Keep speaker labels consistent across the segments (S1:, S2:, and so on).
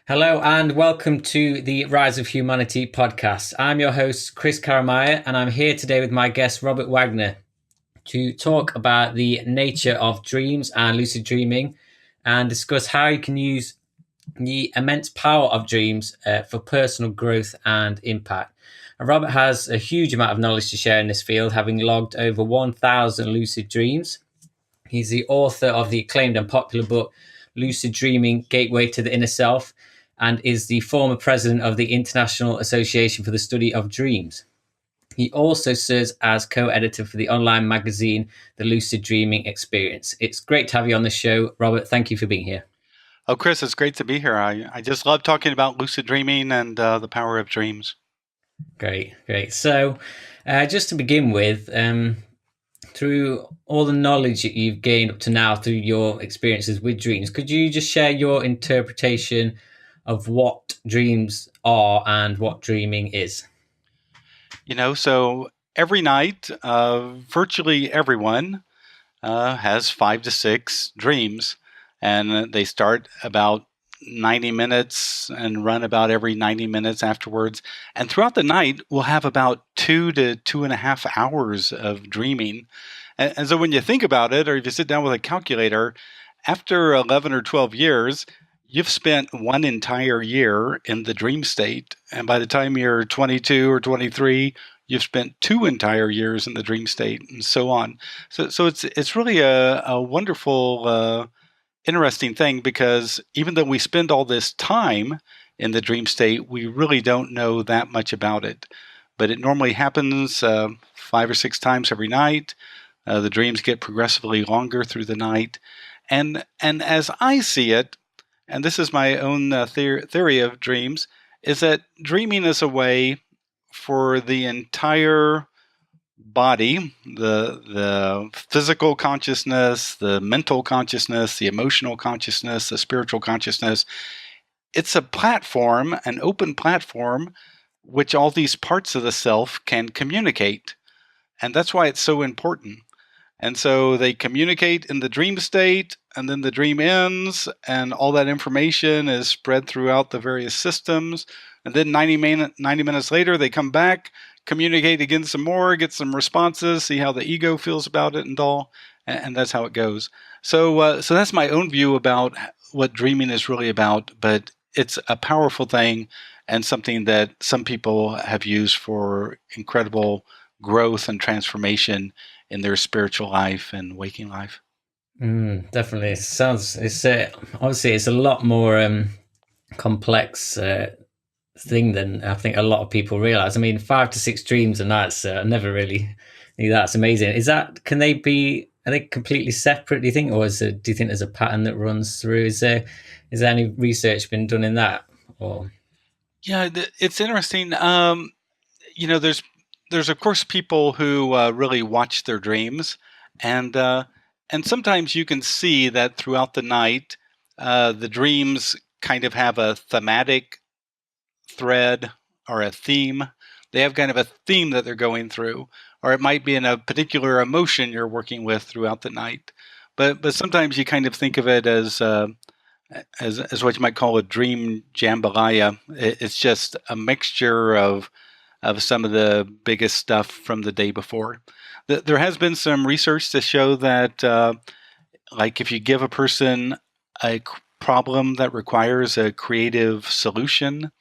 S1: Hello and welcome to the Rise of Humanity podcast. I'm your host, Chris Karamaya, and I'm here today with my guest, Robert Waggoner, to talk about the nature of dreams and lucid dreaming and discuss how you can use the immense power of dreams for personal growth and impact. And Robert has a huge amount of knowledge to share in this field, having logged over 1,000 lucid dreams. He's the author of the acclaimed and popular book, Lucid Dreaming, Gateway to the Inner Self, and is the former president of the International Association for the Study of Dreams. He also serves as co-editor for the online magazine, The Lucid Dreaming Experience. It's great to have you on the show, Robert. Thank you for being here.
S2: Oh, Chris, it's great to be here. I just love talking about lucid dreaming and the power of dreams.
S1: Great. So just to begin with, through all the knowledge that you've gained up to now through your experiences with dreams, could you just share your interpretation of what dreams are and what dreaming is?
S2: So every night, virtually everyone has 5 to 6 dreams, and they start about 90 minutes and run about every 90 minutes afterwards. And throughout the night, we'll have about 2 to 2.5 hours of dreaming. And so when you think about it, or if you sit down with a calculator, after 11 or 12 years, you've spent one entire year in the dream state. And by the time you're 22 or 23, you've spent 2 entire years in the dream state, and so on. So it's really a wonderful, interesting thing, because even though we spend all this time in the dream state, we really don't know that much about it. But it normally happens 5 or 6 times every night. The dreams get progressively longer through the night. And as I see it, and this is my own theory of dreams, is that dreaming is a way for the entire body, the physical consciousness, the mental consciousness, the emotional consciousness, the spiritual consciousness. It's a platform, an open platform, which all these parts of the self can communicate. And that's why it's so important. And so they communicate in the dream state, and then the dream ends, and all that information is spread throughout the various systems. And then 90 minutes later, they come back, communicate again some more, get some responses, see how the ego feels about it and all. And that's how it goes. So that's my own view about what dreaming is really about. But it's a powerful thing, and something that some people have used for incredible growth and transformation in their spiritual life and waking life.
S1: Definitely. Obviously it's a lot more complex thing than I think a lot of people realize. I mean, 5 to 6 dreams a night, I never really knew that. It's amazing. Are they completely separate, do you think? Or do you think there's a pattern that runs through? Is there any research been done in that? Or
S2: Yeah, it's interesting. There's of course people who really watch their dreams, and sometimes you can see that throughout the night, the dreams kind of have a thematic thread or a theme. They have kind of a theme that they're going through, or it might be in a particular emotion you're working with throughout the night. But sometimes you kind of think of it as what you might call a dream jambalaya. It's just a mixture of some of the biggest stuff from the day before. There has been some research to show that, like if you give a person a problem that requires a creative solution,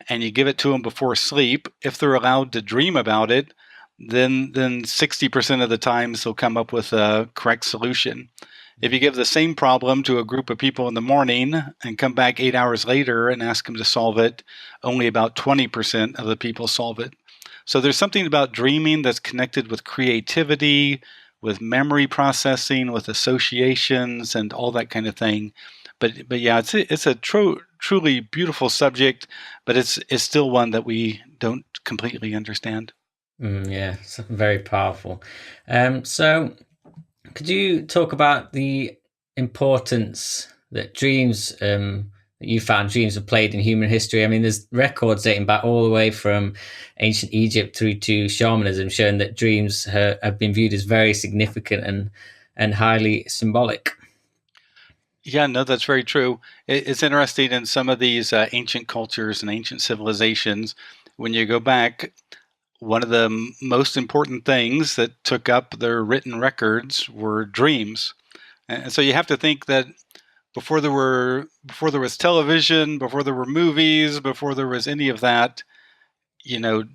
S2: and you give it to them before sleep, if they're allowed to dream about it, then 60% of the times they'll come up with a correct solution. If you give the same problem to a group of people in the morning and come back 8 hours later and ask them to solve it, only about 20% of the people solve it. So there's something about dreaming that's connected with creativity, with memory processing, with associations, and all that kind of thing. But yeah, it's a truly beautiful subject, but it's still one that we don't completely understand.
S1: yeah, it's very powerful. So could you talk about the importance that that you found dreams have played in human history? I mean, there's records dating back all the way from ancient Egypt through to shamanism, showing that dreams have been viewed as very significant and highly symbolic.
S2: Yeah, no, that's very true. It's interesting in some of these ancient cultures and ancient civilizations, when you go back, one of the most important things that took up their written records were dreams. And so you have to think that before there was television, before there were movies, before there was any of that, you know,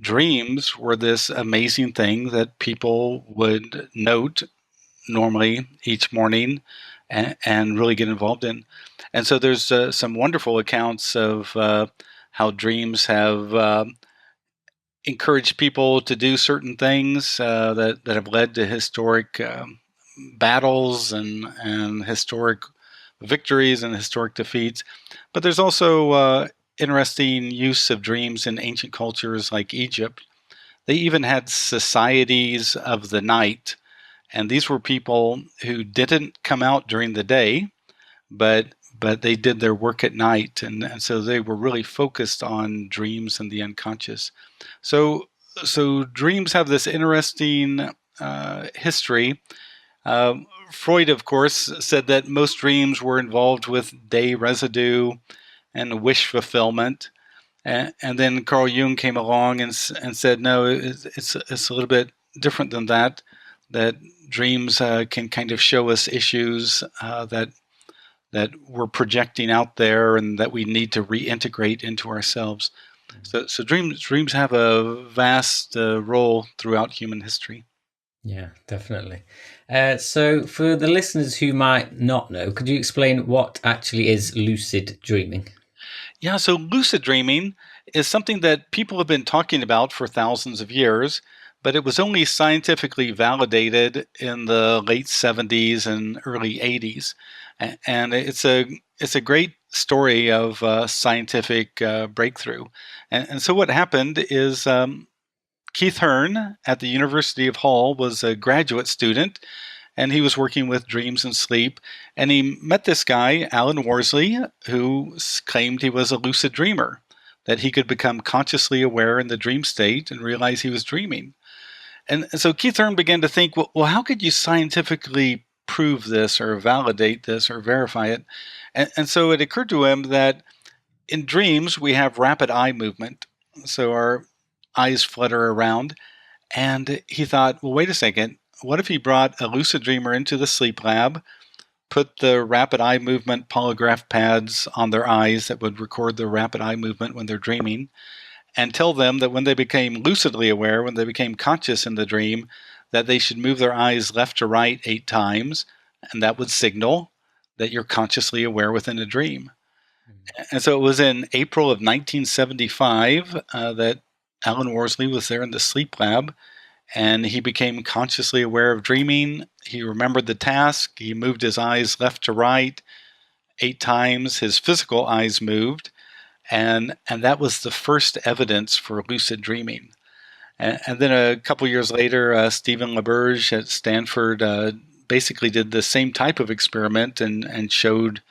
S2: dreams were this amazing thing that people would note normally each morning and really get involved in. And so there's some wonderful accounts of how dreams have encouraged people to do certain things that have led to historic battles and historic victories and historic defeats. But there's also interesting use of dreams in ancient cultures like Egypt. They even had societies of the night, and these were people who didn't come out during the day, but they did their work at night, and so they were really focused on dreams and the unconscious. So dreams have this interesting history. Freud, of course, said that most dreams were involved with day residue and wish fulfillment. And then Carl Jung came along and said, no, it's a little bit different than that. That dreams can kind of show us issues that we're projecting out there and that we need to reintegrate into ourselves. So dreams have a vast role throughout human history.
S1: Yeah, definitely. So, for the listeners who might not know, could you explain what actually is lucid dreaming?
S2: Yeah, so lucid dreaming is something that people have been talking about for thousands of years, but it was only scientifically validated in the late 70s and early 80s. And it's a great story of scientific breakthrough. And so what happened is Keith Hearn at the University of Hull was a graduate student, and he was working with dreams and sleep. And he met this guy, Alan Worsley, who claimed he was a lucid dreamer, that he could become consciously aware in the dream state and realize he was dreaming. And so Keith Hearn began to think, well, how could you scientifically prove this or validate this or verify it? And so it occurred to him that in dreams, we have rapid eye movement. So our eyes flutter around. And he thought, well, wait a second. What if he brought a lucid dreamer into the sleep lab, put the rapid eye movement polygraph pads on their eyes that would record the rapid eye movement when they're dreaming, and tell them that when they became lucidly aware, when they became conscious in the dream, that they should move their eyes left to right 8 times, and that would signal that you're consciously aware within a dream. And so it was in April of 1975 that Alan Worsley was there in the sleep lab, and he became consciously aware of dreaming. He remembered the task. He moved his eyes left to right 8 times. His physical eyes moved, and that was the first evidence for lucid dreaming. And then a couple years later, Stephen LaBerge at Stanford basically did the same type of experiment and showed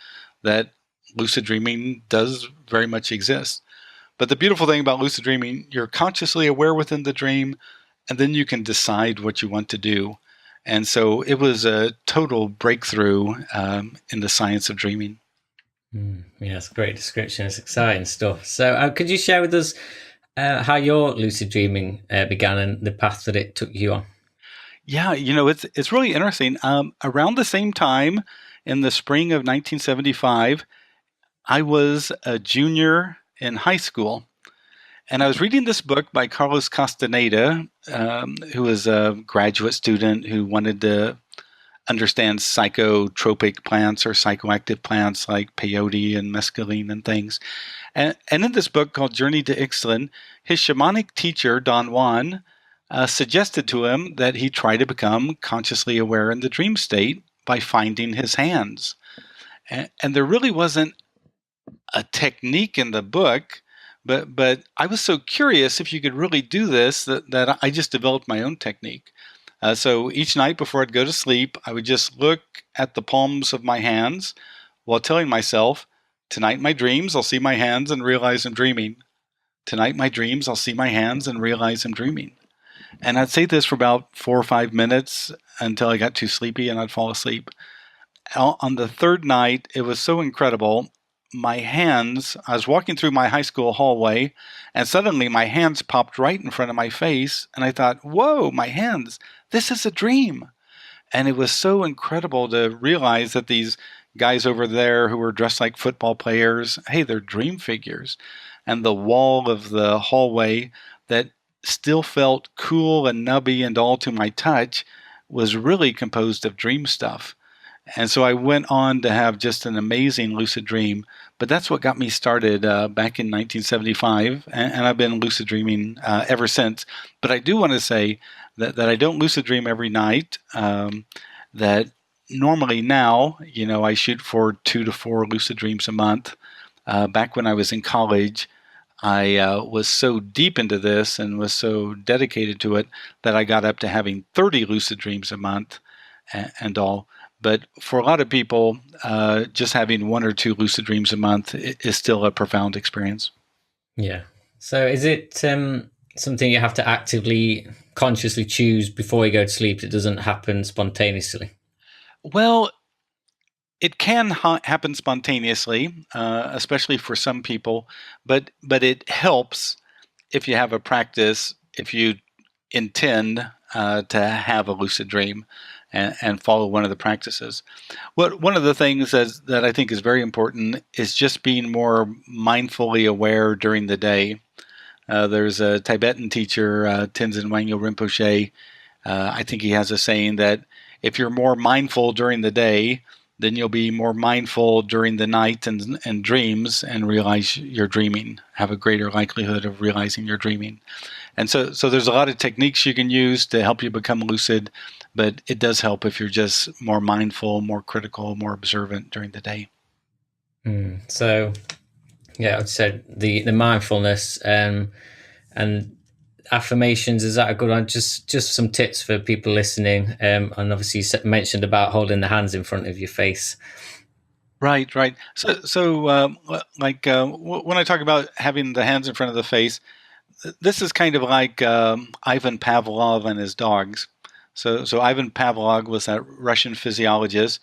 S2: that lucid dreaming does very much exist. But the beautiful thing about lucid dreaming, you're consciously aware within the dream, and then you can decide what you want to do. And so it was a total breakthrough in the science of dreaming.
S1: Yeah, it's a great description. It's exciting stuff. So, could you share with us how your lucid dreaming began and the path that it took you on?
S2: Yeah, it's really interesting. Around the same time, in the spring of 1975, I was a junior in high school. And I was reading this book by Carlos Castaneda, who was a graduate student who wanted to understand psychotropic plants or psychoactive plants like peyote and mescaline and things. And in this book called Journey to Ixtlan, his shamanic teacher, Don Juan, suggested to him that he try to become consciously aware in the dream state by finding his hands. And there really wasn't a technique in the book, but I was so curious if you could really do this that I just developed my own technique. So each night before I'd go to sleep, I would just look at the palms of my hands while telling myself, tonight my dreams, I'll see my hands and realize I'm dreaming. Tonight my dreams, I'll see my hands and realize I'm dreaming. And I'd say this for about 4 or 5 minutes until I got too sleepy and I'd fall asleep. On the third night, it was so incredible. My hands, I was walking through my high school hallway, and suddenly my hands popped right in front of my face. And I thought, whoa, my hands, this is a dream. And it was so incredible to realize that these guys over there who were dressed like football players, hey, they're dream figures. And the wall of the hallway that still felt cool and nubby and all to my touch was really composed of dream stuff. And so I went on to have just an amazing lucid dream. But that's what got me started back in 1975. And I've been lucid dreaming ever since. But I do want to say that I don't lucid dream every night. That normally now, I shoot for 2 to 4 lucid dreams a month. Back when I was in college, I was so deep into this and was so dedicated to it that I got up to having 30 lucid dreams a month and all. But for a lot of people, just having 1 or 2 lucid dreams a month is still a profound experience.
S1: Yeah. So is it something you have to actively, consciously choose before you go to sleep? It doesn't happen spontaneously?
S2: Well, it can happen spontaneously, especially for some people, but it helps if you have a practice, if you intend to have a lucid dream and follow one of the practices. One of the things that I think is very important is just being more mindfully aware during the day. There's a Tibetan teacher, Tenzin Wangyal Rinpoche. I think he has a saying that if you're more mindful during the day, then you'll be more mindful during the night and dreams and realize you're dreaming, have a greater likelihood of realizing you're dreaming. And so there's a lot of techniques you can use to help you become lucid, but it does help if you're just more mindful, more critical, more observant during the day.
S1: So, yeah, I'd say the mindfulness and affirmations, is that a good one? Just some tips for people listening. And obviously you mentioned about holding the hands in front of your face.
S2: Right. So when I talk about having the hands in front of the face, this is kind of like Ivan Pavlov and his dogs. So Ivan Pavlov was that Russian physiologist.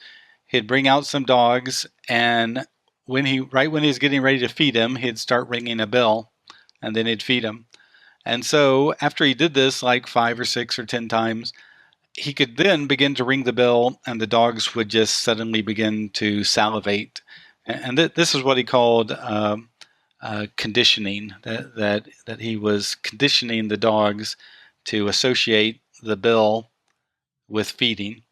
S2: He'd bring out some dogs, and when he was getting ready to feed him, he'd start ringing a bell, and then he'd feed him. And so after he did this like 5 or 6 or 10 times, he could then begin to ring the bell, and the dogs would just suddenly begin to salivate. And this is what he called conditioning. That he was conditioning the dogs to associate the bell with feeding.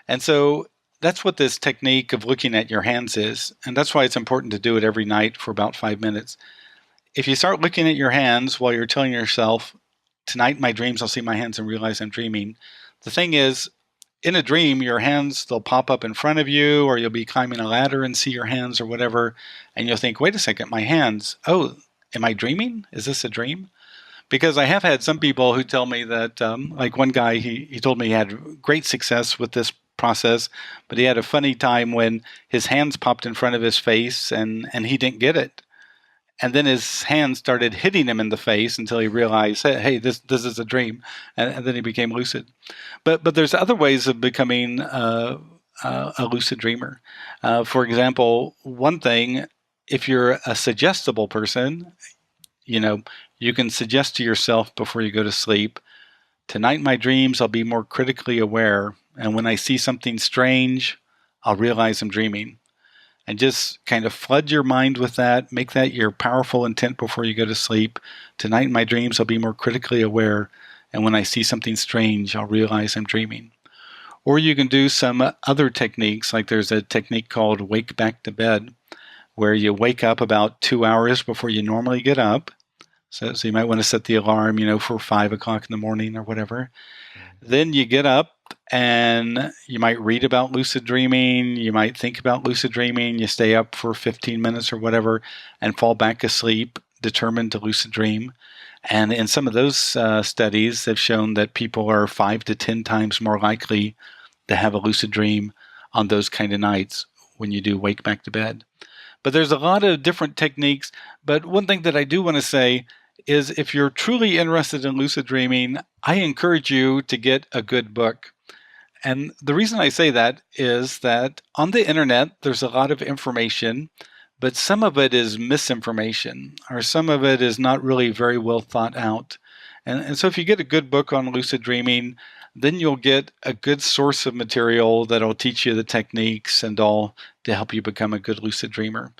S2: And so that's what this technique of looking at your hands is. And that's why it's important to do it every night for about 5 minutes. If you start looking at your hands while you're telling yourself, tonight in my dreams, I'll see my hands and realize I'm dreaming. The thing is, in a dream, your hands, they'll pop up in front of you, or you'll be climbing a ladder and see your hands or whatever. And you'll think, wait a second, my hands. Oh, am I dreaming? Is this a dream? Because I have had some people who tell me that, like one guy, he told me he had great success with this process, but he had a funny time when his hands popped in front of his face and he didn't get it. And then his hands started hitting him in the face until he realized, hey, this is a dream. And then he became lucid. But there's other ways of becoming a lucid dreamer. For example, one thing, if you're a suggestible person, you can suggest to yourself before you go to sleep, tonight in my dreams, I'll be more critically aware. And when I see something strange, I'll realize I'm dreaming. And just kind of flood your mind with that. Make that your powerful intent before you go to sleep. Tonight in my dreams, I'll be more critically aware. And when I see something strange, I'll realize I'm dreaming. Or you can do some other techniques, like there's a technique called wake back to bed, where you wake up about 2 hours before you normally get up. So you might want to set the alarm, for 5 o'clock in the morning or whatever. Then you get up and you might read about lucid dreaming. You might think about lucid dreaming. You stay up for 15 minutes or whatever and fall back asleep, determined to lucid dream. And in some of those studies, they've shown that people are 5 to 10 times more likely to have a lucid dream on those kind of nights when you do wake back to bed. But there's a lot of different techniques. But one thing that I do want to say is if you're truly interested in lucid dreaming, I encourage you to get a good book. And the reason I say that is that on the internet, there's a lot of information, but some of it is misinformation, or some of it is not really very well thought out. And so if you get a good book on lucid dreaming, then you'll get a good source of material that'll teach you the techniques and all to help you become a good lucid dreamer.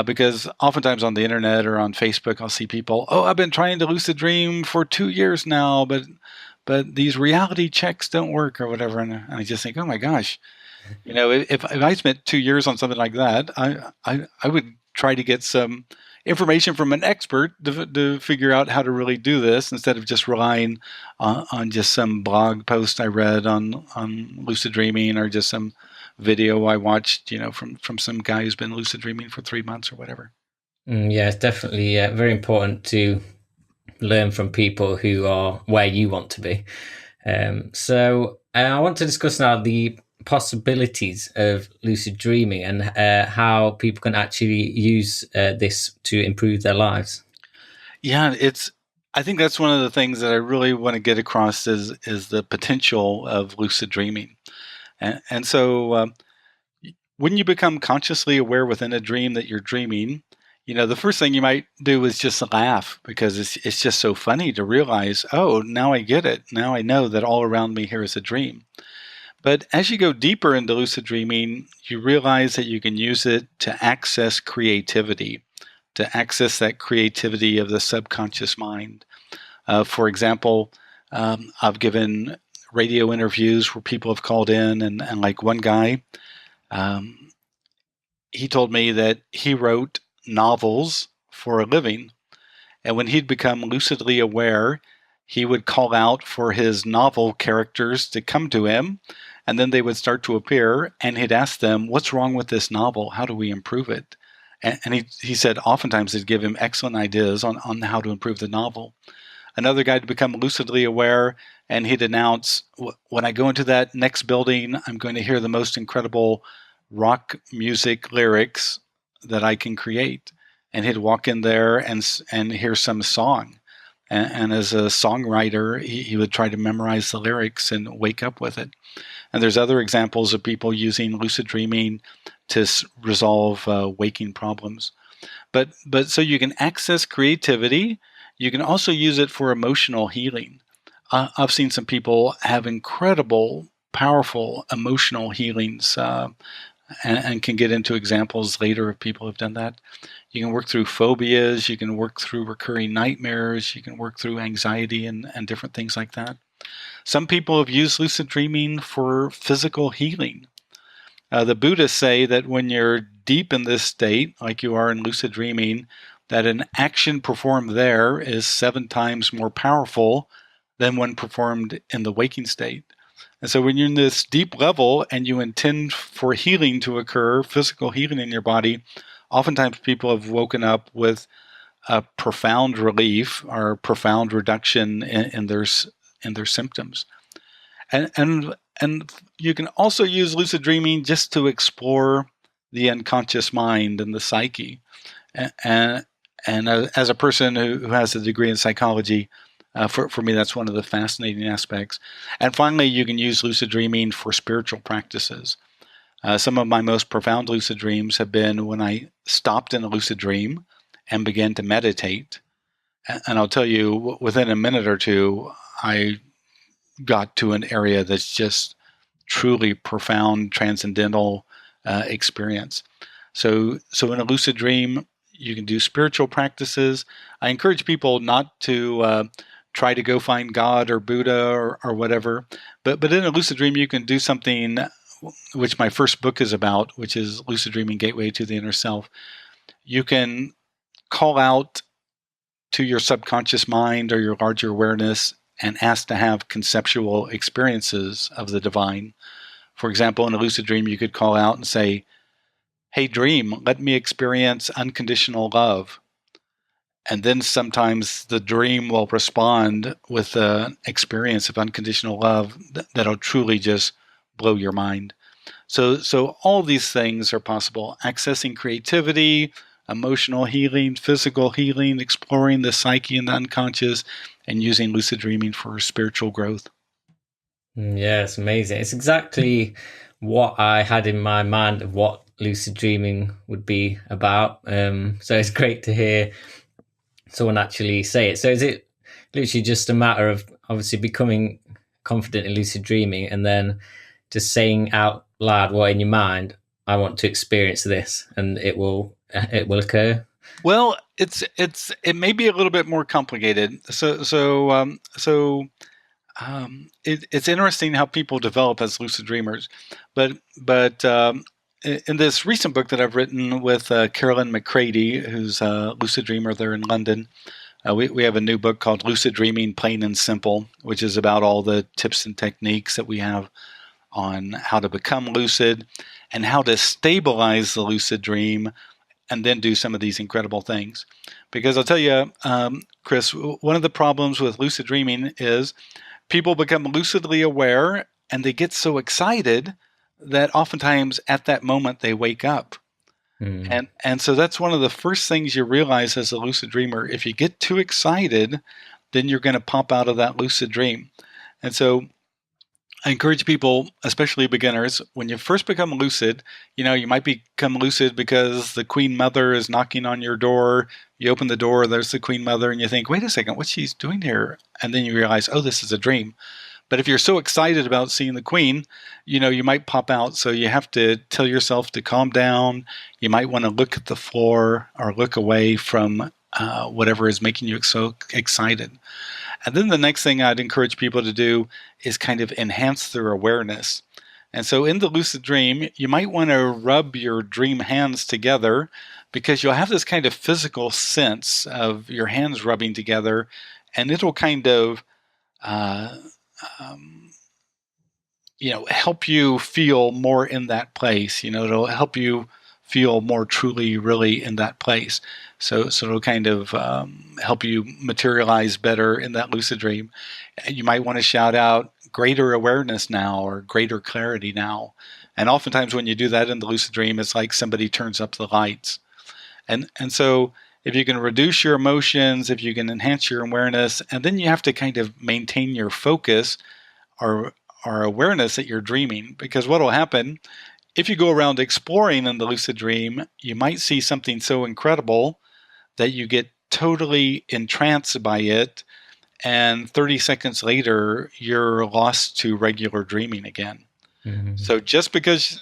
S2: Because oftentimes on the internet or on Facebook, I'll see people, oh, I've been trying to lucid dream for 2 years now, but these reality checks don't work or whatever. And I just think, oh my gosh, if I spent 2 years on something like that, I would try to get some information from an expert to figure out how to really do this instead of just relying on just some blog post I read on lucid dreaming or just some video I watched, from some guy who's been lucid dreaming for 3 months or whatever.
S1: Yeah, it's definitely very important to learn from people who are where you want to be. So I want to discuss now the possibilities of lucid dreaming and how people can actually use this to improve their lives.
S2: Yeah, I think that's one of the things that I really want to get across is the potential of lucid dreaming. And so when you become consciously aware within a dream that you're dreaming, the first thing you might do is just laugh because it's just so funny to realize, oh, now I get it. Now I know that all around me here is a dream. But as you go deeper into lucid dreaming, you realize that you can use it to access creativity, to access that creativity of the subconscious mind. For example, I've given radio interviews where people have called in, and like one guy, he told me that he wrote novels for a living. And when he'd become lucidly aware, he would call out for his novel characters to come to him, and then they would start to appear, and he'd ask them, what's wrong with this novel? How do we improve it? And he said oftentimes they'd give him excellent ideas on how to improve the novel. Another guy to become lucidly aware, and he'd announce, when I go into that next building, I'm going to hear the most incredible rock music lyrics that I can create. And he'd walk in there and hear some song. And as a songwriter, he would try to memorize the lyrics and wake up with it. And there's other examples of people using lucid dreaming to resolve waking problems. But so you can access creativity. You can also use it for emotional healing. I've seen some people have incredible, powerful emotional healings, and can get into examples later of people who've done that. You can work through phobias. You can work through recurring nightmares. You can work through anxiety and different things like that. Some people have used lucid dreaming for physical healing. The Buddhists say that when you're deep in this state, like you are in lucid dreaming, that an action performed there is 7 times more powerful than when performed in the waking state. And so when you're in this deep level and you intend for healing to occur, physical healing in your body, oftentimes people have woken up with a profound relief or profound reduction in their symptoms. And you can also use lucid dreaming just to explore the unconscious mind and the psyche. And as a person who has a degree in psychology, for me, that's one of the fascinating aspects. And finally, you can use lucid dreaming for spiritual practices. Some of my most profound lucid dreams have been when I stopped in a lucid dream and began to meditate. And I'll tell you, within a minute or two, I got to an area that's just truly profound, transcendental experience. So in a lucid dream, you can do spiritual practices. I encourage people not to try to go find God or Buddha or whatever, but in a lucid dream, you can do something which my first book is about, which is Lucid Dreaming Gateway to the Inner Self. You can call out to your subconscious mind or your larger awareness and ask to have conceptual experiences of the divine. For example, in a lucid dream, you could call out and say, hey, dream, let me experience unconditional love. And then sometimes the dream will respond with an experience of unconditional love that'll truly just blow your mind. So all these things are possible. Accessing creativity, emotional healing, physical healing, exploring the psyche and the unconscious, and using lucid dreaming for spiritual growth.
S1: Yeah, it's amazing. It's exactly what I had in my mind of what lucid dreaming would be about. So it's great to hear someone actually say it. So is it literally just a matter of obviously becoming confident in lucid dreaming and then just saying out loud what in your mind, I want to experience this, and it will occur?
S2: Well, it may be a little bit more complicated. It's interesting how people develop as lucid dreamers, but in this recent book that I've written with Carolyn McCready, who's a lucid dreamer there in London, we have a new book called Lucid Dreaming Plain and Simple, which is about all the tips and techniques that we have on how to become lucid and how to stabilize the lucid dream and then do some of these incredible things. Because I'll tell you, Chris, one of the problems with lucid dreaming is people become lucidly aware and they get so excited that oftentimes at that moment they wake up.
S1: Mm.
S2: And so that's one of the first things you realize as a lucid dreamer. If you get too excited, then you're going to pop out of that lucid dream. And so I encourage people, especially beginners, when you first become lucid, you might become lucid because the Queen Mother is knocking on your door. You open the door, there's the Queen Mother, and you think, wait a second, what's she doing here? And then you realize, oh, this is a dream. But if you're so excited about seeing the Queen, you might pop out. So you have to tell yourself to calm down. You might want to look at the floor or look away from whatever is making you so excited. And then the next thing I'd encourage people to do is kind of enhance their awareness. And so in the lucid dream, you might want to rub your dream hands together because you'll have this kind of physical sense of your hands rubbing together, and it'll kind of uh, um, help you feel more in that place. It'll help you feel more truly, really in that place. So it'll kind of help you materialize better in that lucid dream. And you might want to shout out greater awareness now or greater clarity now. And oftentimes when you do that in the lucid dream, it's like somebody turns up the lights. And so if you can reduce your emotions, if you can enhance your awareness, and then you have to kind of maintain your focus or awareness that you're dreaming. Because what will happen if you go around exploring in the lucid dream, you might see something so incredible that you get totally entranced by it, and 30 seconds later you're lost to regular dreaming again.
S1: Mm-hmm.
S2: So just because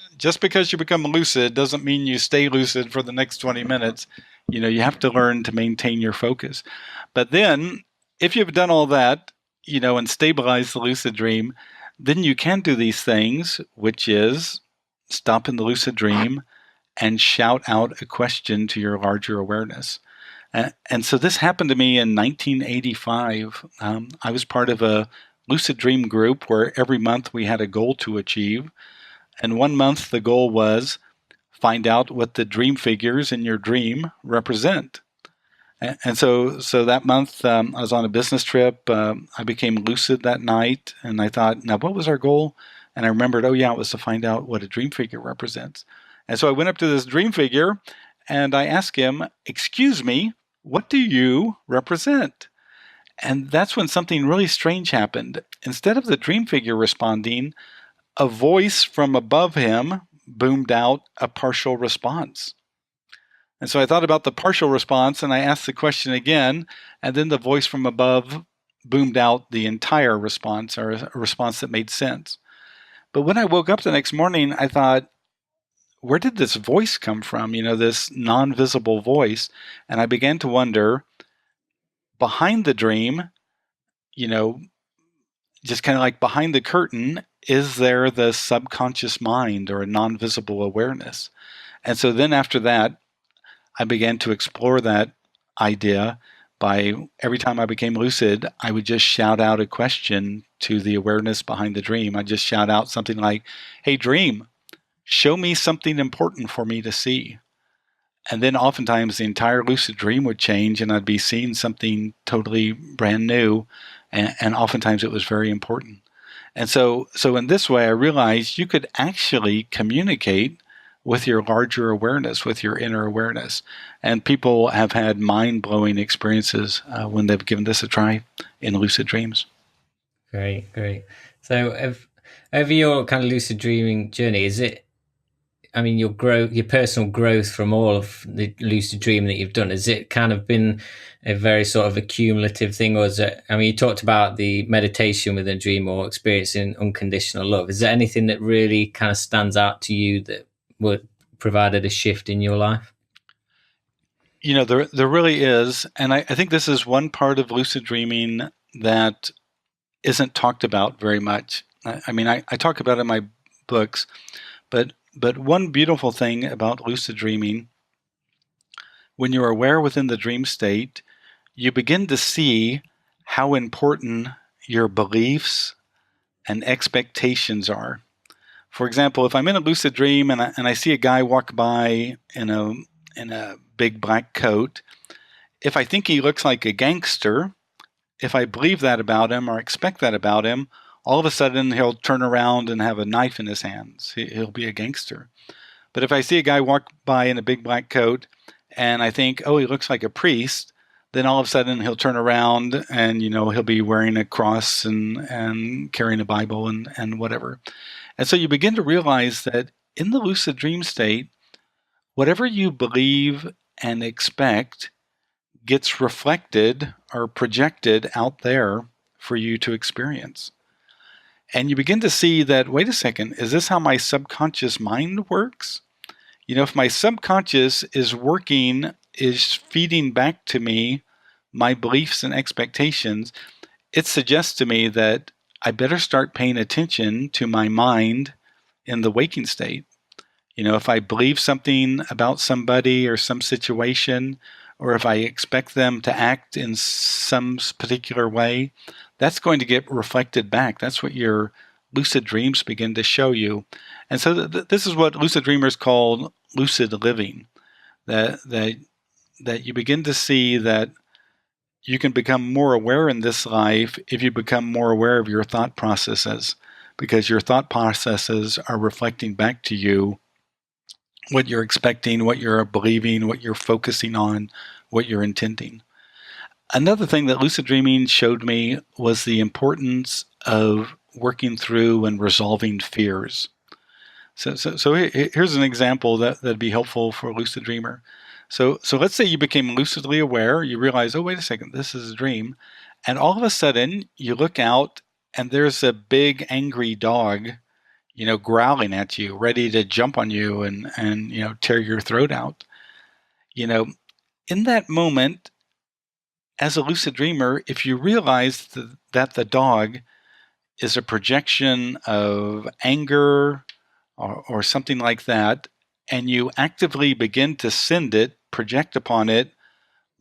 S2: you become lucid doesn't mean you stay lucid for the next 20 minutes. You have to learn to maintain your focus. But then if you've done all that, and stabilize the lucid dream, then you can do these things, which is stop in the lucid dream and shout out a question to your larger awareness. And so this happened to me in 1985. I was part of a lucid dream group where every month we had a goal to achieve. And one month the goal was find out what the dream figures in your dream represent. And so that month I was on a business trip. I became lucid that night, and I thought, now what was our goal? And I remembered, oh yeah, it was to find out what a dream figure represents. And so I went up to this dream figure, and I asked him, "Excuse me, what do you represent?" And that's when something really strange happened. Instead of the dream figure responding, a voice from above him boomed out a partial response. And so I thought about the partial response and I asked the question again, and then the voice from above boomed out the entire response, or a response that made sense. But when I woke up the next morning, I thought, where did this voice come from? This non visible voice. And I began to wonder, behind the dream, you know, just kind of like behind the curtain, is there the subconscious mind or a non visible awareness? And so then after that, I began to explore that idea by every time I became lucid, I would just shout out a question to the awareness behind the dream. I'd just shout out something like, hey, dream, show me something important for me to see. And then oftentimes the entire lucid dream would change and I'd be seeing something totally brand new. And oftentimes it was very important. And so in this way, I realized you could actually communicate with your larger awareness, with your inner awareness. And people have had mind-blowing experiences when they've given this a try in lucid dreams.
S1: Great, great. So, over your kind of lucid dreaming journey, is it? I mean, your personal growth from all of the lucid dreaming that you've done, has it kind of been a very sort of accumulative thing, or is it? I mean, you talked about the meditation within a dream or experiencing unconditional love. Is there anything that really kind of stands out to you that would provided a shift in your life?
S2: There really is. And I think this is one part of lucid dreaming that isn't talked about very much. I mean, I talk about it in my books, but one beautiful thing about lucid dreaming, when you're aware within the dream state, you begin to see how important your beliefs and expectations are. For example, if I'm in a lucid dream and I see a guy walk by in a big black coat, if I think he looks like a gangster, if I believe that about him or expect that about him, all of a sudden he'll turn around and have a knife in his hands. He'll be a gangster. But if I see a guy walk by in a big black coat and I think, oh, he looks like a priest, then all of a sudden he'll turn around and, he'll be wearing a cross and carrying a Bible and whatever. And so you begin to realize that in the lucid dream state, whatever you believe and expect gets reflected or projected out there for you to experience. And you begin to see that, wait a second, is this how my subconscious mind works? If my subconscious is working, is feeding back to me my beliefs and expectations, it suggests to me that I better start paying attention to my mind in the waking state. If I believe something about somebody or some situation, or if I expect them to act in some particular way, that's going to get reflected back. That's what your lucid dreams begin to show you. And so this is what lucid dreamers call lucid living, that you begin to see that you can become more aware in this life if you become more aware of your thought processes, because your thought processes are reflecting back to you what you're expecting, what you're believing, what you're focusing on, what you're intending. Another thing that lucid dreaming showed me was the importance of working through and resolving fears. So here's an example that'd be helpful for a lucid dreamer. So let's say you became lucidly aware, you realize, oh, wait a second, this is a dream. And all of a sudden you look out and there's a big angry dog, growling at you, ready to jump on you and tear your throat out. In that moment, as a lucid dreamer, if you realize that the dog is a projection of anger or something like that, and you actively begin to send it, project upon it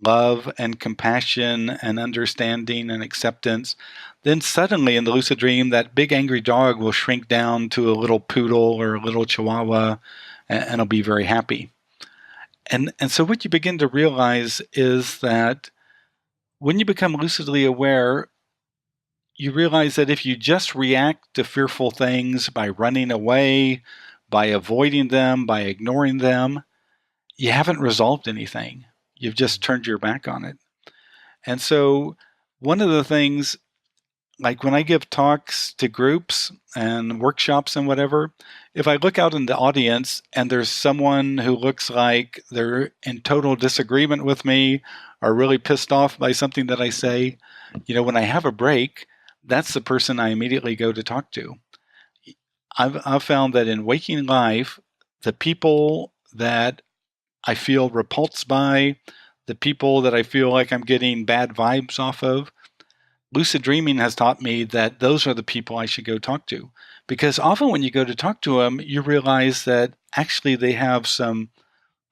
S2: love and compassion and understanding and acceptance, then suddenly in the lucid dream, that big angry dog will shrink down to a little poodle or a little chihuahua and it'll be very happy. And so what you begin to realize is that when you become lucidly aware, you realize that if you just react to fearful things by running away, by avoiding them, by ignoring them, you haven't resolved anything. You've just turned your back on it. And so one of the things, like when I give talks to groups and workshops and whatever, if I look out in the audience and there's someone who looks like they're in total disagreement with me or really pissed off by something that I say, when I have a break, that's the person I immediately go to talk to. I've found that in waking life, the people that I feel repulsed by, the people that I feel like I'm getting bad vibes off of, lucid dreaming has taught me that those are the people I should go talk to. Because often when you go to talk to them, you realize that actually they have some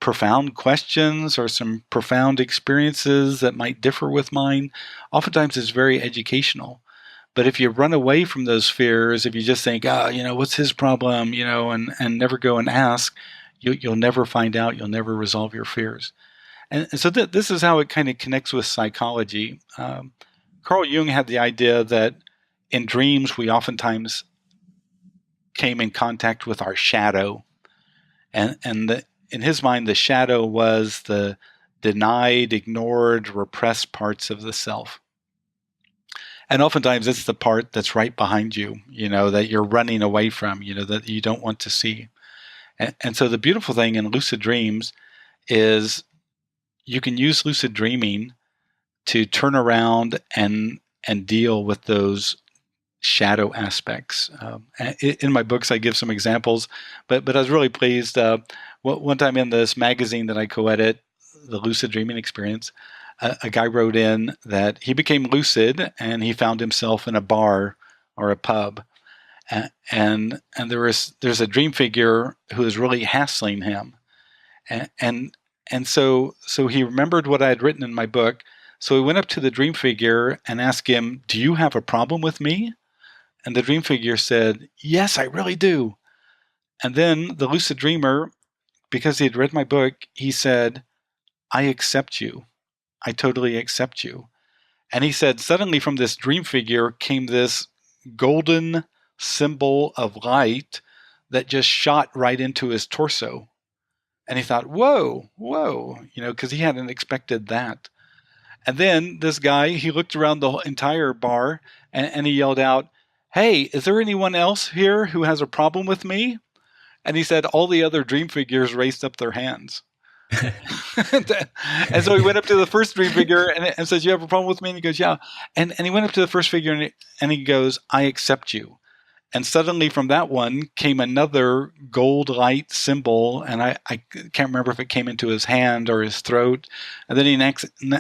S2: profound questions or some profound experiences that might differ with mine. Oftentimes it's very educational. But if you run away from those fears, if you just think, what's his problem, and never go and ask, you'll never find out, you'll never resolve your fears. And so this is how it kind of connects with psychology. Carl Jung had the idea that in dreams, we oftentimes came in contact with our shadow. And in his mind, the shadow was the denied, ignored, repressed parts of the self. And oftentimes it's the part that's right behind you, that you're running away from, that you don't want to see. And so the beautiful thing in lucid dreams is you can use lucid dreaming to turn around and deal with those shadow aspects. In my books, I give some examples, but I was really pleased. One time in this magazine that I co-edit, the Lucid Dreaming Experience, a guy wrote in that he became lucid and he found himself in a bar or a pub, and there's a dream figure who is really hassling him, and so he remembered what I had written in my book. So he went up to the dream figure and asked him, "Do you have a problem with me?" And the dream figure said, "Yes, I really do." And then the lucid dreamer, because he had read my book, he said, "I accept you. I totally accept you." And he said, suddenly from this dream figure came this golden symbol of light that just shot right into his torso. And he thought, whoa, whoa, because he hadn't expected that. And then this guy, he looked around the entire bar and he yelled out, "Hey, is there anyone else here who has a problem with me?" And he said all the other dream figures raised up their hands. And so he went up to the first dream figure and says, "You have a problem with me?" And he goes, "Yeah." And he went up to the first figure and he goes, "I accept you." And suddenly from that one came another gold light symbol. And I can't remember if it came into his hand or his throat. And then he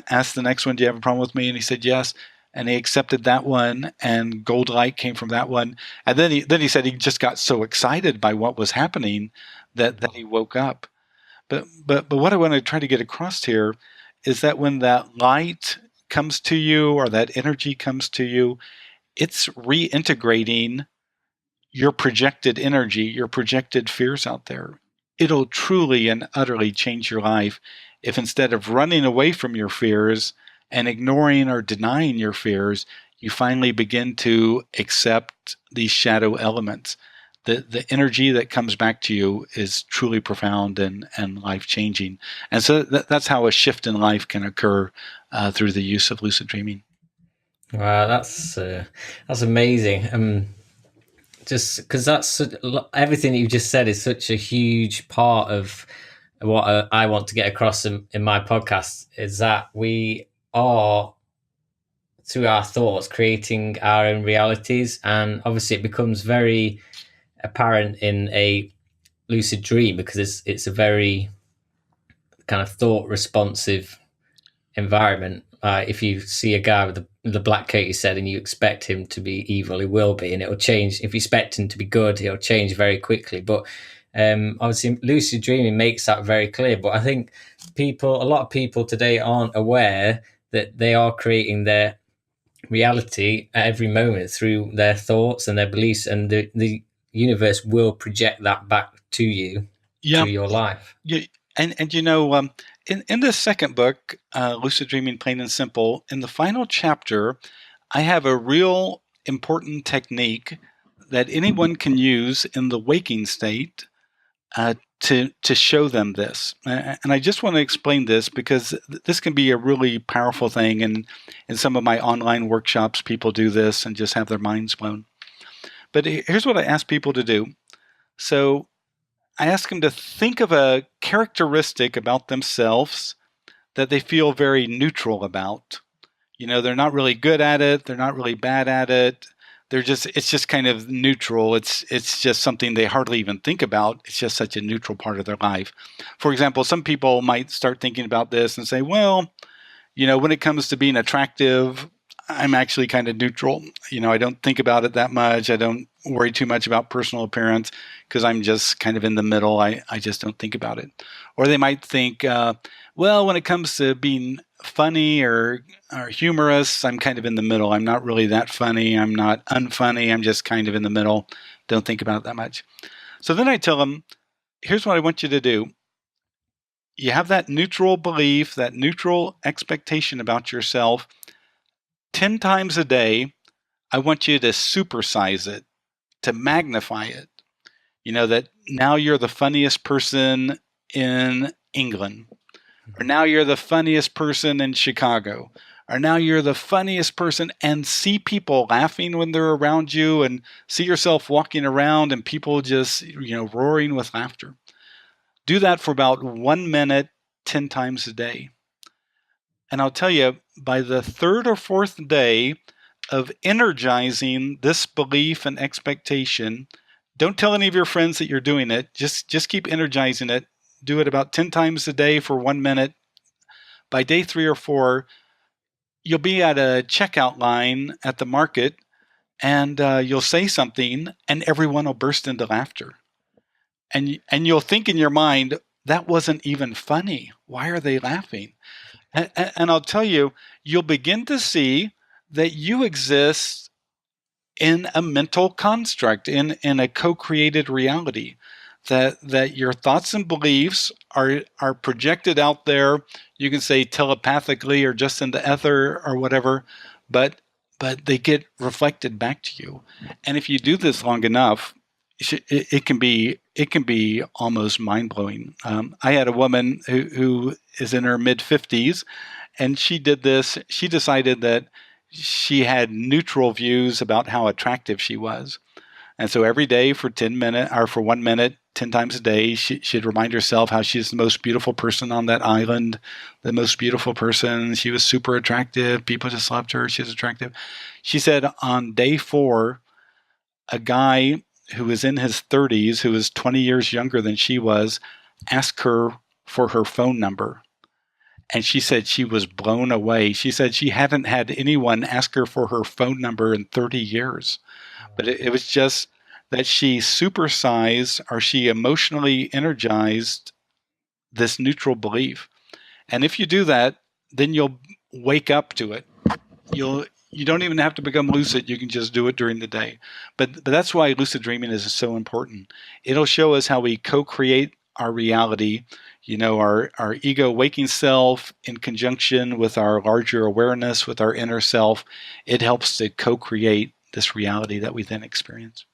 S2: asked the next one, "Do you have a problem with me?" And he said, "Yes." And he accepted that one, and gold light came from that one. And then he said he just got so excited by what was happening that he woke up. But what I want to try to get across here is that when that light comes to you or that energy comes to you, it's reintegrating your projected energy, your projected fears out there. It'll truly and utterly change your life if instead of running away from your fears and ignoring or denying your fears, you finally begin to accept these shadow elements. The energy that comes back to you is truly profound and life-changing. And so that's how a shift in life can occur through the use of lucid dreaming.
S1: Wow, that's amazing. Just because everything that you just said is such a huge part of what I want to get across in my podcast, is that we are, through our thoughts, creating our own realities. And obviously it becomes very apparent in a lucid dream because it's a very kind of thought responsive environment. If you see a guy with the black coat, you said, and you expect him to be evil, he will be, and it'll change. If you expect him to be good, he'll change very quickly. But obviously, lucid dreaming makes that very clear. But I think a lot of people today aren't aware that they are creating their reality at every moment through their thoughts and their beliefs, and the universe will project that back to you
S2: Yeah.
S1: through your life.
S2: Yeah. And in this second book, Lucid Dreaming Plain and Simple, in the final chapter, I have a real important technique that anyone can use in the waking state to show them this. And I just want to explain this because this can be a really powerful thing. And in some of my online workshops, people do this and just have their minds blown. But here's what I ask people to do. So I ask them to think of a characteristic about themselves that they feel very neutral about. They're not really good at it. They're not really bad at it. It's just kind of neutral. It's just something they hardly even think about. It's just such a neutral part of their life. For example, some people might start thinking about this and say, well, when it comes to being attractive, I'm actually kind of neutral. I don't think about it that much. I don't worry too much about personal appearance because I'm just kind of in the middle. I just don't think about it. Or they might think, well, when it comes to being funny or humorous, I'm kind of in the middle. I'm not really that funny. I'm not unfunny. I'm just kind of in the middle. Don't think about it that much. So then I tell them, here's what I want you to do. You have that neutral belief, that neutral expectation about yourself. 10 times a day, I want you to supersize it, to magnify it. That now you're the funniest person in England, or now you're the funniest person in Chicago, or now you're the funniest person, and see people laughing when they're around you, and see yourself walking around and people just, roaring with laughter. Do that for about 1 minute, 10 times a day. And I'll tell you, by the third or fourth day of energizing this belief and expectation, don't tell any of your friends that you're doing it. Just keep energizing it. Do it about 10 times a day for 1 minute. By day 3 or 4, you'll be at a checkout line at the market, and you'll say something, and everyone will burst into laughter. And you'll think in your mind, that wasn't even funny. Why are they laughing? And I'll tell you, you'll begin to see that you exist in a mental construct, in a co-created reality, that your thoughts and beliefs are projected out there. You can say telepathically or just in the ether or whatever, but they get reflected back to you. And if you do this long enough, it can be almost mind-blowing. I had a woman who is in her mid-50s, and she did this. She decided that she had neutral views about how attractive she was. And so every day for 10 minutes, or for 1 minute, 10 times a day, she'd remind herself how she's the most beautiful person on that island, the most beautiful person. She was super attractive. People just loved her. She was attractive. She said on day 4, a guy who was in his 30s, who was 20 years younger than she was, asked her for her phone number. And she said she was blown away. She said she hadn't had anyone ask her for her phone number in 30 years. But it was just that she supersized, or she emotionally energized this neutral belief. And if you do that, then you'll wake up to it. You don't even have to become lucid. You can just do it during the day. But that's why lucid dreaming is so important. It'll show us how we co-create our reality, our ego waking self in conjunction with our larger awareness, with our inner self. It helps to co-create this reality that we then experience.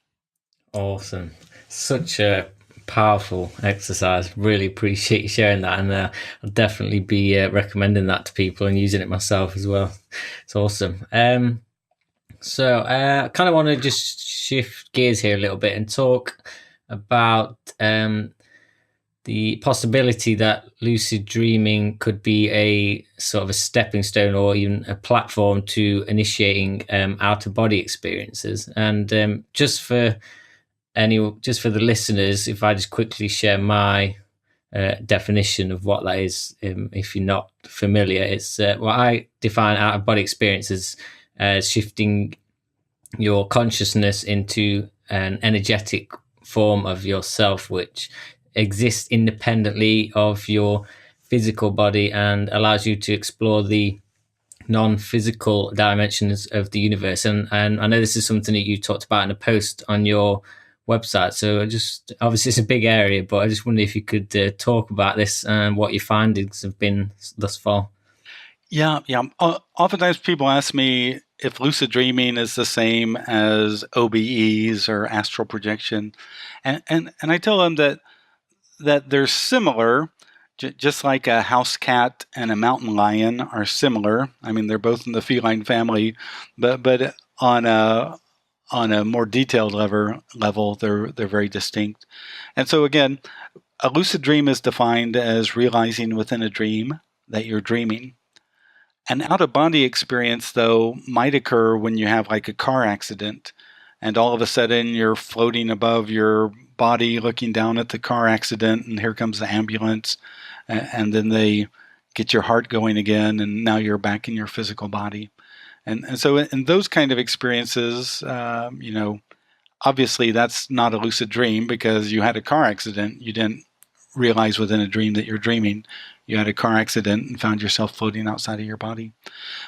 S1: Awesome. Such a powerful exercise. Really appreciate you sharing that, and I'll definitely be recommending that to people and using it myself as well. It's awesome. So I kind of want to just shift gears here a little bit and talk about the possibility that lucid dreaming could be a sort of a stepping stone or even a platform to initiating out of body experiences. And just for the listeners, if I just quickly share my definition of what that is, if you're not familiar, it's what I define out of body experiences as shifting your consciousness into an energetic form of yourself, which exists independently of your physical body and allows you to explore the non-physical dimensions of the universe. And I know this is something that you talked about in a post on your website. So obviously it's a big area, but I just wonder if you could talk about this and what your findings have been thus far.
S2: Yeah. Oftentimes people ask me if lucid dreaming is the same as OBEs or astral projection, and I tell them that they're similar, just like a house cat and a mountain lion are similar. I mean, they're both in the feline family, but on a more detailed level, they're very distinct. And so again, a lucid dream is defined as realizing within a dream that you're dreaming. An out-of-body experience, though, might occur when you have like a car accident, and all of a sudden you're floating above your body looking down at the car accident, and here comes the ambulance, and then they get your heart going again, and now you're back in your physical body. And so in those kind of experiences, obviously that's not a lucid dream because you had a car accident. You didn't realize within a dream that you're dreaming. You had a car accident and found yourself floating outside of your body.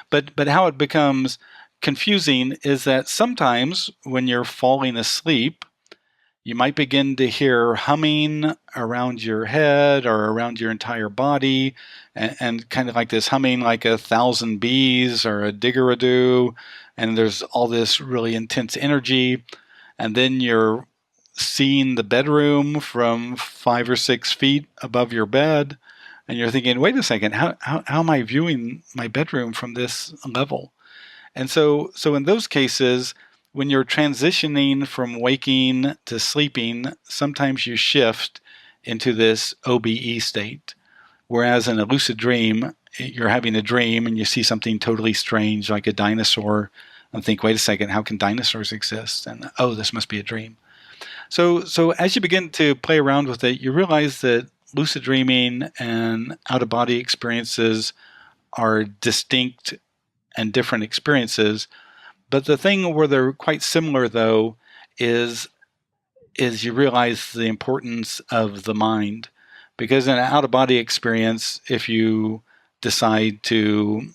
S2: But how it becomes confusing is that sometimes when you're falling asleep, you might begin to hear humming around your head or around your entire body, and kind of like this humming like 1,000 bees or a didgeridoo, and there's all this really intense energy. And then you're seeing the bedroom from 5 or 6 feet above your bed, and you're thinking, wait a second, how am I viewing my bedroom from this level? And so in those cases, when you're transitioning from waking to sleeping, sometimes you shift into this OBE state. Whereas in a lucid dream, you're having a dream and you see something totally strange, like a dinosaur, and think, wait a second, how can dinosaurs exist? And oh, this must be a dream. So as you begin to play around with it, you realize that lucid dreaming and out-of-body experiences are distinct and different experiences. But the thing where they're quite similar, though, is you realize the importance of the mind. Because in an out-of-body experience, if you decide to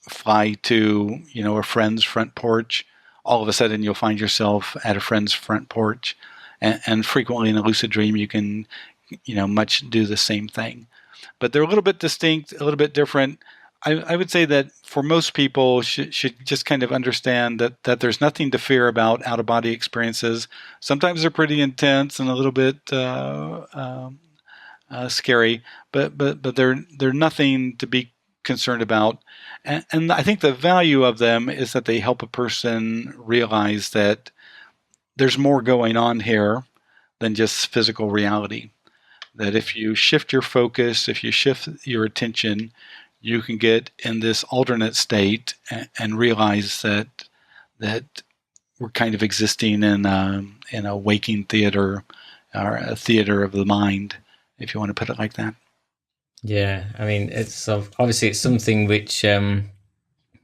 S2: fly to, a friend's front porch, all of a sudden you'll find yourself at a friend's front porch. And frequently in a lucid dream, you can, much do the same thing. But they're a little bit distinct, a little bit different. I would say that for most people should just kind of understand that there's nothing to fear about out-of-body experiences. Sometimes they're pretty intense and a little bit scary, but they're nothing to be concerned about. And I think the value of them is that they help a person realize that there's more going on here than just physical reality. That if you shift your focus, if you shift your attention, you can get in this alternate state and realize that we're kind of existing in a waking theater, or a theater of the mind, if you want to put it like that.
S1: Yeah, I mean, it's obviously it's something which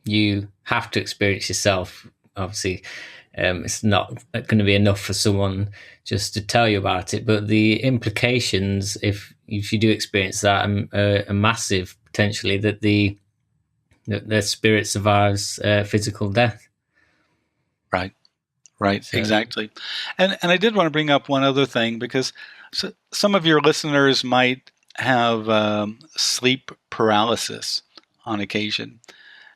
S1: you have to experience yourself. Obviously, it's not going to be enough for someone just to tell you about it, but the implications, if you do experience that, are massive, potentially, that the spirit survives physical death.
S2: Right, so, exactly. And I did want to bring up one other thing, because some of your listeners might have sleep paralysis on occasion.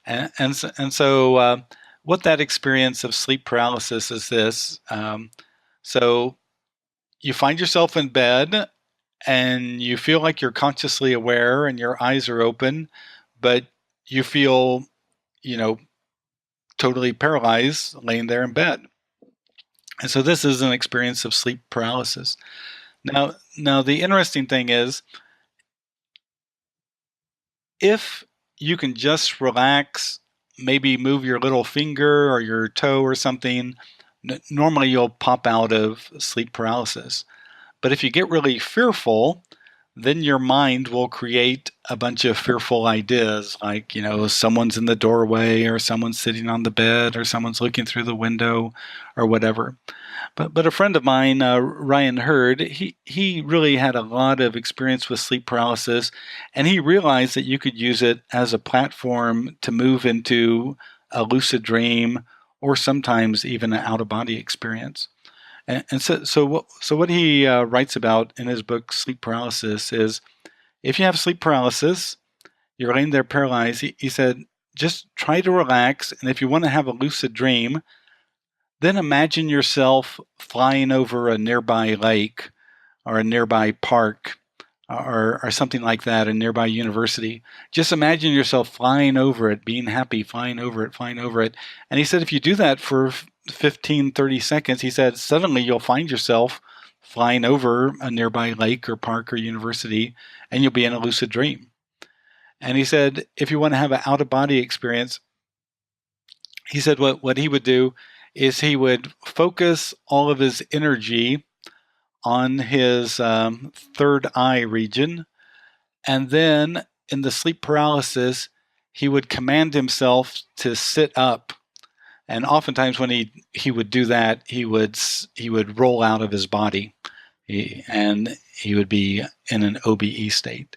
S2: And so what that experience of sleep paralysis is this. So you find yourself in bed and you feel like you're consciously aware and your eyes are open, but you feel, totally paralyzed laying there in bed. And so this is an experience of sleep paralysis. Now the interesting thing is, if you can just relax, maybe move your little finger or your toe or something, normally you'll pop out of sleep paralysis. But if you get really fearful, then your mind will create a bunch of fearful ideas, like, someone's in the doorway, or someone's sitting on the bed, or someone's looking through the window, or whatever. But a friend of mine, Ryan Hurd, he really had a lot of experience with sleep paralysis, and he realized that you could use it as a platform to move into a lucid dream, or sometimes even an out-of-body experience. And so what he writes about in his book, Sleep Paralysis, is if you have sleep paralysis, you're laying there paralyzed, he said, just try to relax. And if you want to have a lucid dream, then imagine yourself flying over a nearby lake or a nearby park or something like that, a nearby university. Just imagine yourself flying over it, being happy, flying over it, flying over it. And he said, if you do that for 15, 30 seconds, he said, suddenly you'll find yourself flying over a nearby lake or park or university, and you'll be in a lucid dream. And he said, if you want to have an out-of-body experience, he said what he would do is he would focus all of his energy on his third eye region. And then in the sleep paralysis, he would command himself to sit up. And oftentimes when he would do that, he would roll out of his body, and he would be in an OBE state.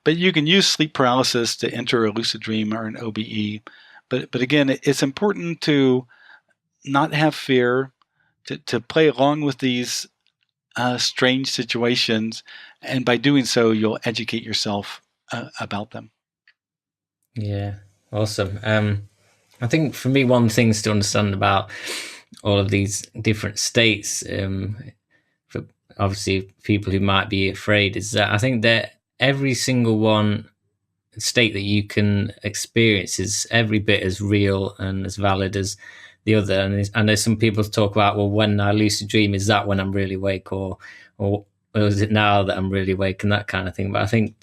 S2: But you can use sleep paralysis to enter a lucid dream or an OBE. But again, it's important to not have fear, to play along with these strange situations, and by doing so, you'll educate yourself about them.
S1: Yeah, awesome. I think for me, one thing to understand about all of these different states, for obviously people who might be afraid, is that I think that every single one state that you can experience is every bit as real and as valid as the other. And I know some people talk about, well, when I lucid dream, is that when I'm really awake, or is it now that I'm really awake, and that kind of thing. But I think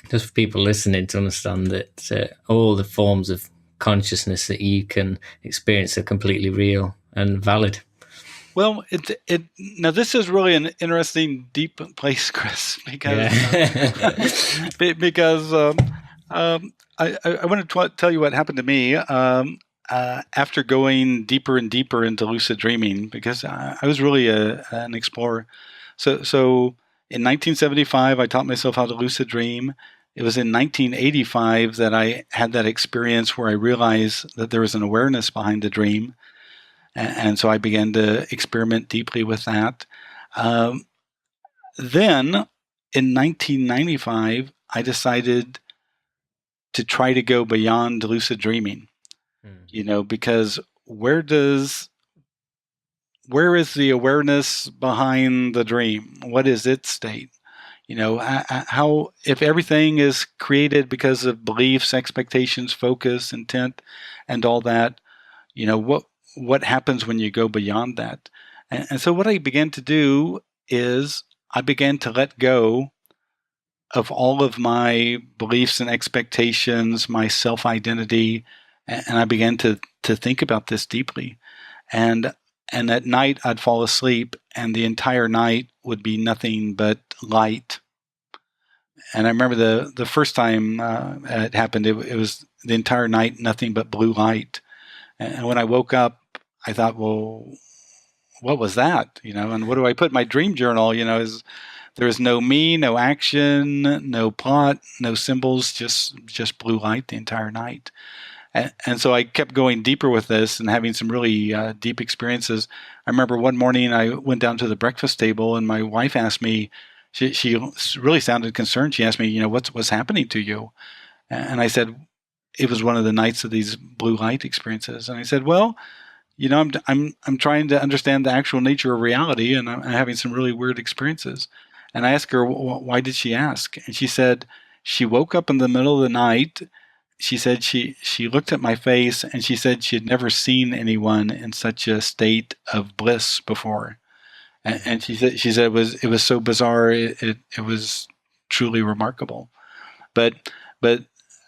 S1: just for people listening to understand that all the forms of consciousness that you can experience are completely real and valid.
S2: Well, now this is really an interesting, deep place, Chris, because because I want to tell you what happened to me after going deeper and deeper into lucid dreaming, because I was really an explorer. So in 1975, I taught myself how to lucid dream. It was in 1985 that I had that experience where I realized that there was an awareness behind the dream. And so I began to experiment deeply with that. Then in 1995, I decided to try to go beyond lucid dreaming, because where is the awareness behind the dream? What is its state? How, if everything is created because of beliefs, expectations, focus, intent, and all that, what happens when you go beyond that? And so what I began to do is I began to let go of all of my beliefs and expectations, my self-identity, and I began to think about this deeply. And at night I'd fall asleep, and the entire night would be nothing but light. And I remember the first time it happened, it was the entire night nothing but blue light. And when I woke up, I thought, well, what was that? And what do I put in my dream journal? There is no me, no action, no plot, no symbols, just blue light the entire night. And so I kept going deeper with this and having some really deep experiences. I remember one morning I went down to the breakfast table, and my wife asked me, she really sounded concerned. She asked me, what's happening to you? And I said, it was one of the nights of these blue light experiences. And I said, well, I'm trying to understand the actual nature of reality, and I'm having some really weird experiences. And I asked her, why did she ask? And she said, she woke up in the middle of the night. She said she looked at my face, and she said she had never seen anyone in such a state of bliss before. And she said it was so bizarre. It was truly remarkable. But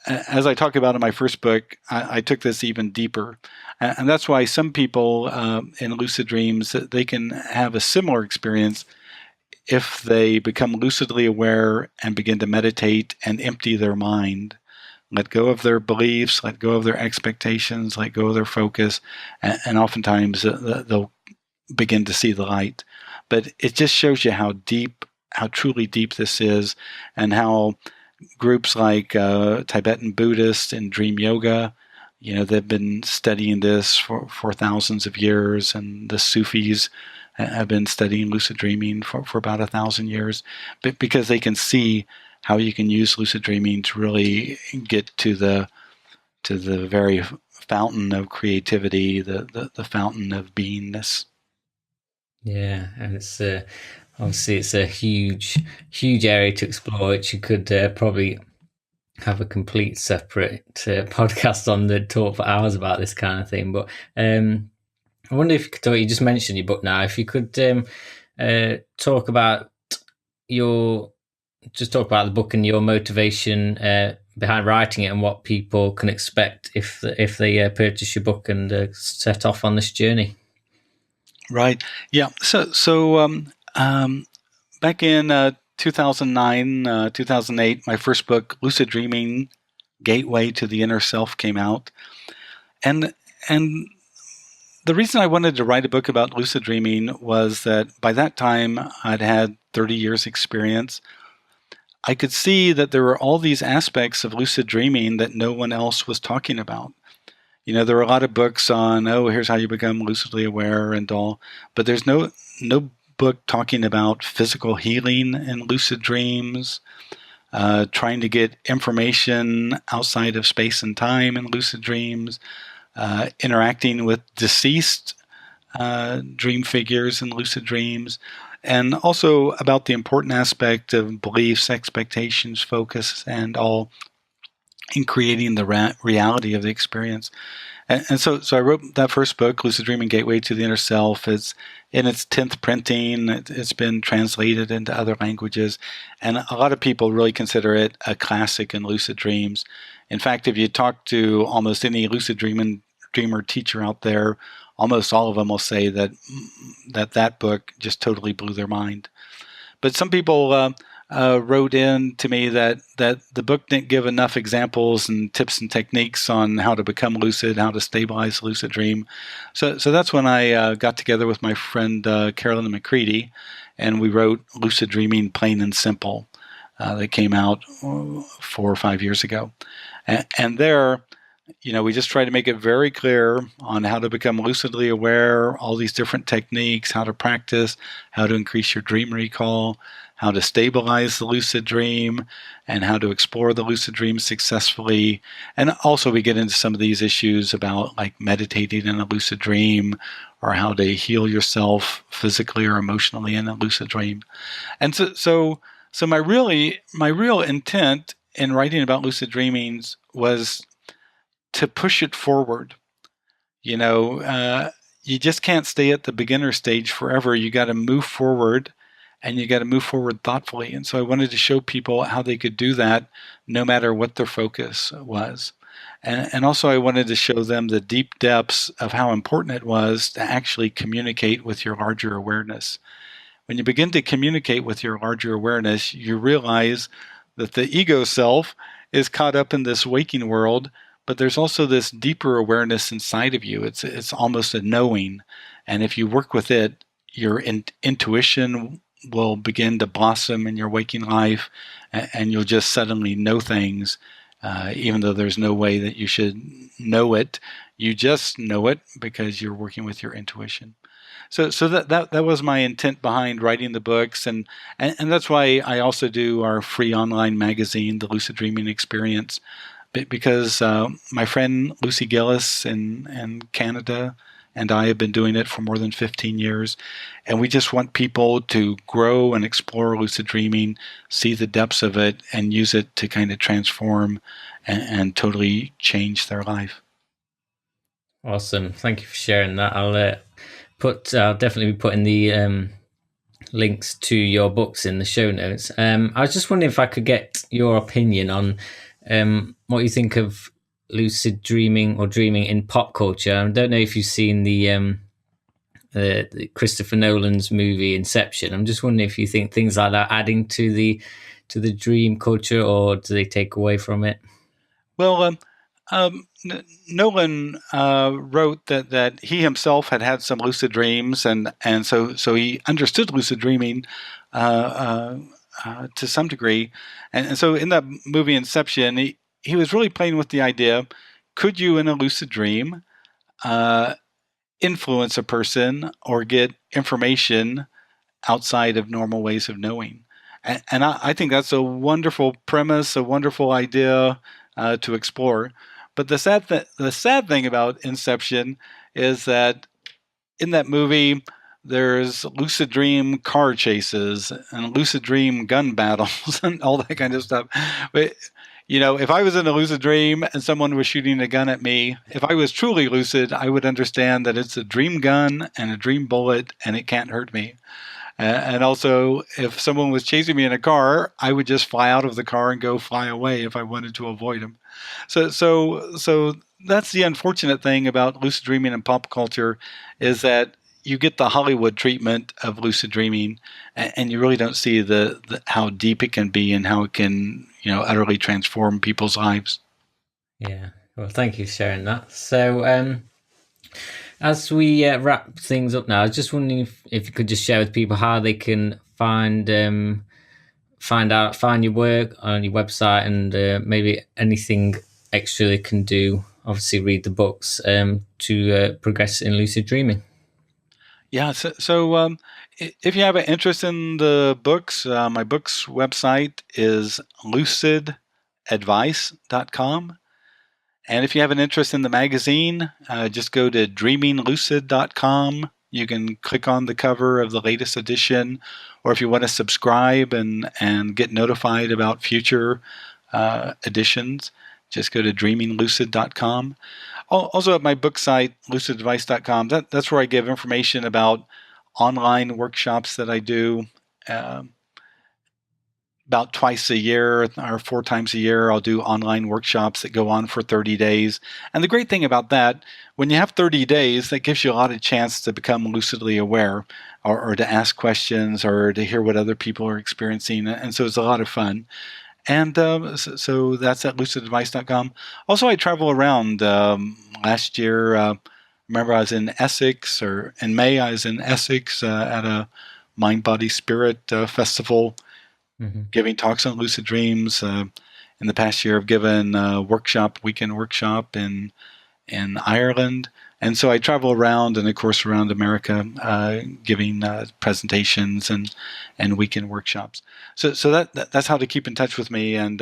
S2: as I talk about in my first book, I took this even deeper. And that's why some people in lucid dreams, they can have a similar experience if they become lucidly aware and begin to meditate and empty their mind, let go of their beliefs, let go of their expectations, let go of their focus, and oftentimes they'll begin to see the light. But it just shows you how truly deep this is, and how groups like Tibetan Buddhists and Dream Yoga, they've been studying this for thousands of years, and the Sufis have been studying lucid dreaming for about 1,000 years, but because they can see how you can use lucid dreaming to really get to the very fountain of creativity, the fountain of beingness.
S1: Yeah, and it's obviously it's a huge area to explore, which you could probably have a complete separate podcast on the talk for hours about this kind of thing. But I wonder if you could talk, you just mentioned your book now, if you could talk about the book and your motivation behind writing it, and what people can expect if they purchase your book and set off on this journey.
S2: Right. Yeah. So back in 2009, 2008, my first book, Lucid Dreaming: Gateway to the Inner Self, came out, and the reason I wanted to write a book about lucid dreaming was that by that time I'd had 30 years experience. I could see that there were all these aspects of lucid dreaming that no one else was talking about. There are a lot of books on, here's how you become lucidly aware and all, but there's no book talking about physical healing in lucid dreams, trying to get information outside of space and time in lucid dreams, interacting with deceased dream figures in lucid dreams. and also about the important aspect of beliefs, expectations, focus, and all in creating the reality of the experience. And so I wrote that first book, Lucid Dreaming Gateway to the Inner Self. It's in its 10th printing. It's been translated into other languages. And a lot of people really consider it a classic in lucid dreams. In fact, if you talk to almost any lucid dreamer teacher out there, almost all of them will say that book just totally blew their mind. But some people wrote in to me that the book didn't give enough examples and tips and techniques on how to become lucid, how to stabilize lucid dream. So that's when I got together with my friend Carolyn McCready, and we wrote Lucid Dreaming Plain and Simple. That came out 4 or 5 years ago. And there, we just try to make it very clear on how to become lucidly aware, all these different techniques, how to practice, how to increase your dream recall, how to stabilize the lucid dream, and how to explore the lucid dream successfully. And also we get into some of these issues about like meditating in a lucid dream, or how to heal yourself physically or emotionally in a lucid dream. And so my real intent in writing about lucid dreamings was to push it forward. You just can't stay at the beginner stage forever. You got to move forward, and you got to move forward thoughtfully. And so I wanted to show people how they could do that no matter what their focus was. And also I wanted to show them the deep depths of how important it was to actually communicate with your larger awareness. When you begin to communicate with your larger awareness, you realize that the ego self is caught up in this waking world, but there's also this deeper awareness inside of you. It's almost a knowing. And if you work with it, your intuition will begin to blossom in your waking life, and you'll just suddenly know things, even though there's no way that you should know it. You just know it because you're working with your intuition. So that was my intent behind writing the books, and that's why I also do our free online magazine, The Lucid Dreaming Experience, because my friend Lucy Gillis in Canada and I have been doing it for more than 15 years, and we just want people to grow and explore lucid dreaming, see the depths of it, and use it to kind of transform and totally change their life.
S1: Awesome. Thank you for sharing that. I'll definitely be putting the links to your books in the show notes. I was just wondering if I could get your opinion on what you think of lucid dreaming or dreaming in pop culture. I don't know if you've seen the Christopher Nolan's movie Inception. I'm just wondering if you think things like that adding to the dream culture, or do they take away from it?
S2: Well, Nolan wrote that he himself had some lucid dreams, and so he understood lucid dreaming to some degree, and so in that movie Inception, he was really playing with the idea: could you, in a lucid dream, influence a person or get information outside of normal ways of knowing? And I think that's a wonderful premise, a wonderful idea to explore. But the sad thing about Inception is that in that movie, there's lucid dream car chases and lucid dream gun battles and all that kind of stuff. But, if I was in a lucid dream and someone was shooting a gun at me, if I was truly lucid, I would understand that it's a dream gun and a dream bullet and it can't hurt me. And also, if someone was chasing me in a car, I would just fly out of the car and go fly away if I wanted to avoid them. So that's the unfortunate thing about lucid dreaming and pop culture, is that you get the Hollywood treatment of lucid dreaming, and you really don't see the how deep it can be and how it can utterly transform people's lives.
S1: Yeah. Well, thank you for sharing that. So, as we wrap things up now, I was just wondering if you could just share with people how they can find your work on your website, and maybe anything extra they can do. Obviously, read the books to progress in lucid dreaming.
S2: Yeah. So if you have an interest in the books, my book's website is lucidadvice.com. And if you have an interest in the magazine, just go to dreaminglucid.com You can click on the cover of the latest edition, or if you want to subscribe and get notified about future editions, just go to dreaminglucid.com. Also at my book site, lucidadvice.com, that's where I give information about online workshops that I do. About twice a year or 4 times a year, I'll do online workshops that go on for 30 days. And the great thing about that, when you have 30 days, that gives you a lot of chance to become lucidly aware, or to ask questions, or to hear what other people are experiencing. And so it's a lot of fun. And so that's at lucidadvice.com. Also, I travel around. Last year, remember I was in Essex, or in May I was in Essex at a Mind, Body, Spirit festival, giving talks on lucid dreams. In the past year, I've given a weekend workshop in Ireland. And so I travel around, and of course around America, giving presentations and weekend workshops. So that's how to keep in touch with me. And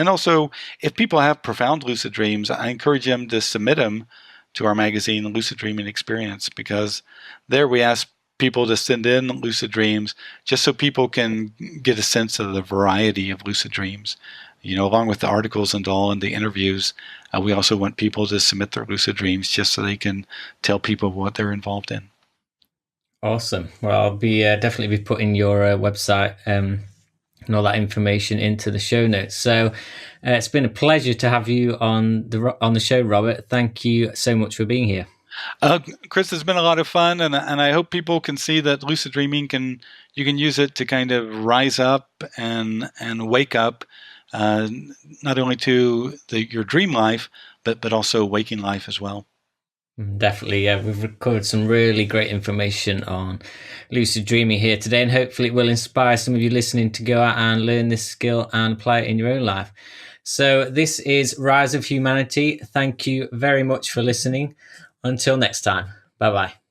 S2: also, if people have profound lucid dreams, I encourage them to submit them to our magazine, Lucid Dreaming Experience, because there we ask people to send in lucid dreams, just so people can get a sense of the variety of lucid dreams. Along with the articles and all and the interviews, we also want people to submit their lucid dreams, just so they can tell people what they're involved in.
S1: Awesome. Well, I'll be definitely be putting your website and all that information into the show notes. So it's been a pleasure to have you on the show, Robert. Thank you so much for being here.
S2: Chris, it's been a lot of fun, and I hope people can see that lucid dreaming you can use it to kind of rise up and wake up, not only to your dream life, but also waking life as well.
S1: Definitely, yeah. We've covered some really great information on lucid dreaming here today, and hopefully it will inspire some of you listening to go out and learn this skill and apply it in your own life. So this is Rise of Humanity. Thank you very much for listening. Until next time, bye-bye.